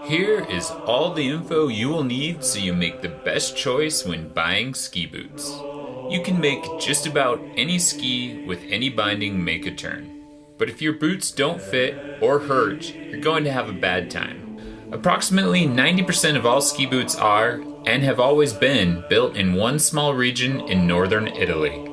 Here is all the info you will need so you make the best choice when buying ski boots. You can make just about any ski with any binding make a turn. But if your boots don't fit or hurt, you're going to have a bad time. Approximately 90% of all ski boots are, and have always been, built in one small region in northern Italy.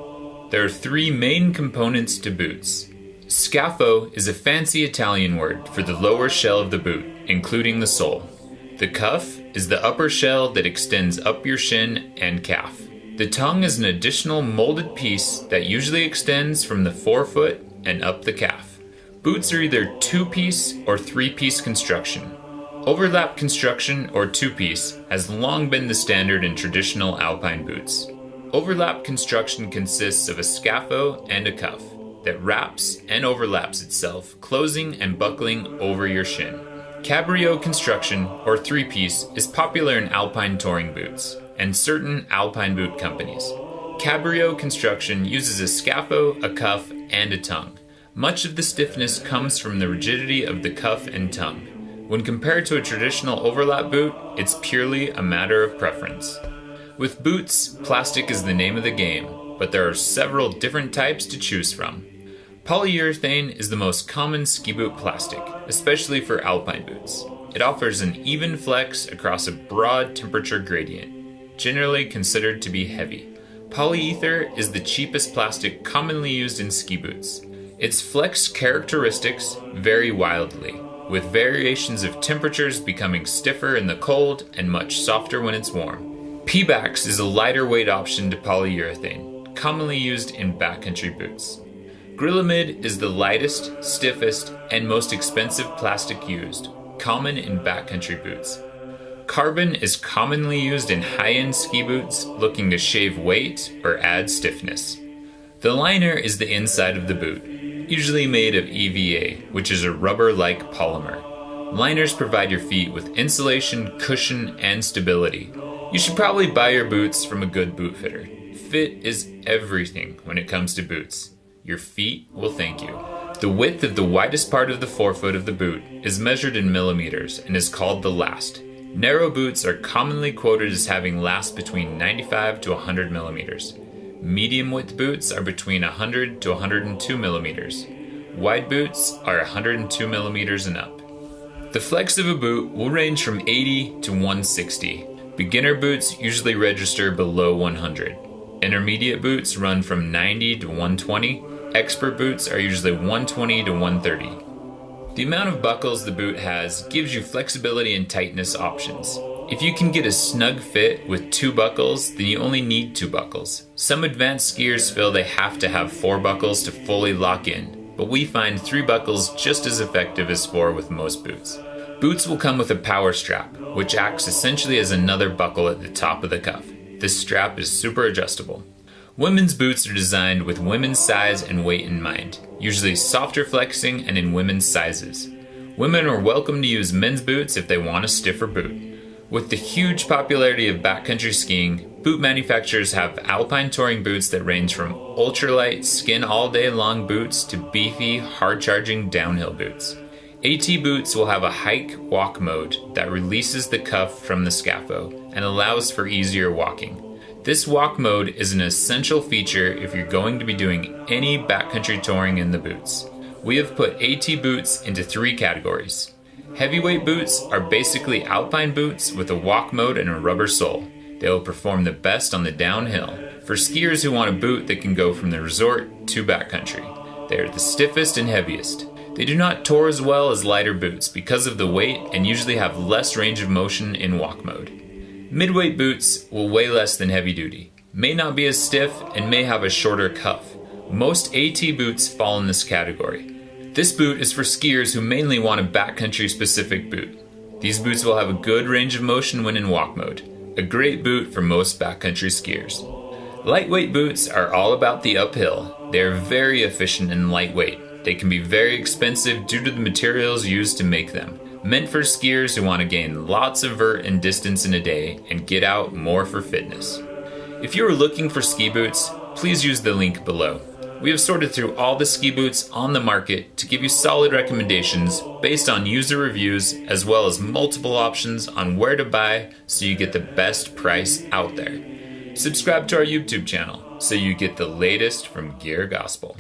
There are three main components to boots. Scafo is a fancy Italian word for the lower shell of the boot, including the sole. The cuff is the upper shell that extends up your shin and calf. The tongue is an additional molded piece that usually extends from the forefoot and up the calf. Boots are either two-piece or three-piece construction. Overlap construction or two-piece has long been the standard in traditional alpine boots. Overlap construction consists of a scafo and a cuff that wraps and overlaps itself, closing and buckling over your shin. Cabriole construction, or three-piece, is popular in alpine touring boots and certain alpine boot companies. Cabriole construction uses a scafo, a cuff, and a tongue. Much of the stiffness comes from the rigidity of the cuff and tongue. When compared to a traditional overlap boot, it's purely a matter of preference. With boots, plastic is the name of the game, but there are several different types to choose from. Polyurethane is the most common ski boot plastic, especially for alpine boots. It offers an even flex across a broad temperature gradient, generally considered to be heavy. Polyether is the cheapest plastic commonly used in ski boots. Its flex characteristics vary wildly, with variations of temperatures becoming stiffer in the cold and much softer when it's warm. Pebax is a lighter weight option to polyurethane, commonly used in backcountry boots. Grilamid is the lightest, stiffest, and most expensive plastic used, common in backcountry boots. Carbon is commonly used in high-end ski boots looking to shave weight or add stiffness. The liner is the inside of the boot, usually made of EVA, which is a rubber-like polymer. Liners provide your feet with insulation, cushion, and stability. You should probably buy your boots from a good boot fitter. Fit is everything when it comes to boots. Your feet will thank you. The width of the widest part of the forefoot of the boot is measured in millimeters and is called the last. Narrow boots are commonly quoted as having last between 95 to 100 millimeters. Medium width boots are between 100 to 102 millimeters. Wide boots are 102 millimeters and up. The flex of a boot will range from 80 to 160. Beginner boots usually register below 100. Intermediate boots run from 90 to 120. Expert boots are usually 120 to 130. The amount of buckles the boot has gives you flexibility and tightness options. If you can get a snug fit with 2 buckles, then you only need 2 buckles. Some advanced skiers feel they have to have 4 buckles to fully lock in, but we find 3 buckles just as effective as 4 with most boots. Boots will come with a power strap, which acts essentially as another buckle at the top of the cuff. This strap is super adjustable. Women's boots are designed with women's size and weight in mind, usually softer flexing and in women's sizes. Women are welcome to use men's boots if they want a stiffer boot. With the huge popularity of backcountry skiing, boot manufacturers have alpine touring boots that range from ultralight, skin all day long boots to beefy, hard-charging downhill boots. AT boots will have a hike walk mode that releases the cuff from the scafo and allows for easier walking. This walk mode is an essential feature if you're going to be doing any backcountry touring in the boots. We have put AT boots into 3 categories. Heavyweight boots are basically alpine boots with a walk mode and a rubber sole. They will perform the best on the downhill. For skiers who want a boot that can go from the resort to backcountry, they are the stiffest and heaviest. They do not tour as well as lighter boots because of the weight and usually have less range of motion in walk mode. Midweight boots will weigh less than heavy duty, may not be as stiff, and may have a shorter cuff. Most AT boots fall in this category. This boot is for skiers who mainly want a backcountry specific boot. These boots will have a good range of motion when in walk mode, a great boot for most backcountry skiers. Lightweight boots are all about the uphill. They are very efficient and lightweight. They can be very expensive due to the materials used to make them. Meant for skiers who want to gain lots of vert and distance in a day and get out more for fitness. If you are looking for ski boots, please use the link below. We have sorted through all the ski boots on the market to give you solid recommendations based on user reviews, as well as multiple options on where to buy so you get the best price out there. Subscribe to our YouTube channel so you get the latest from Gear Gospel.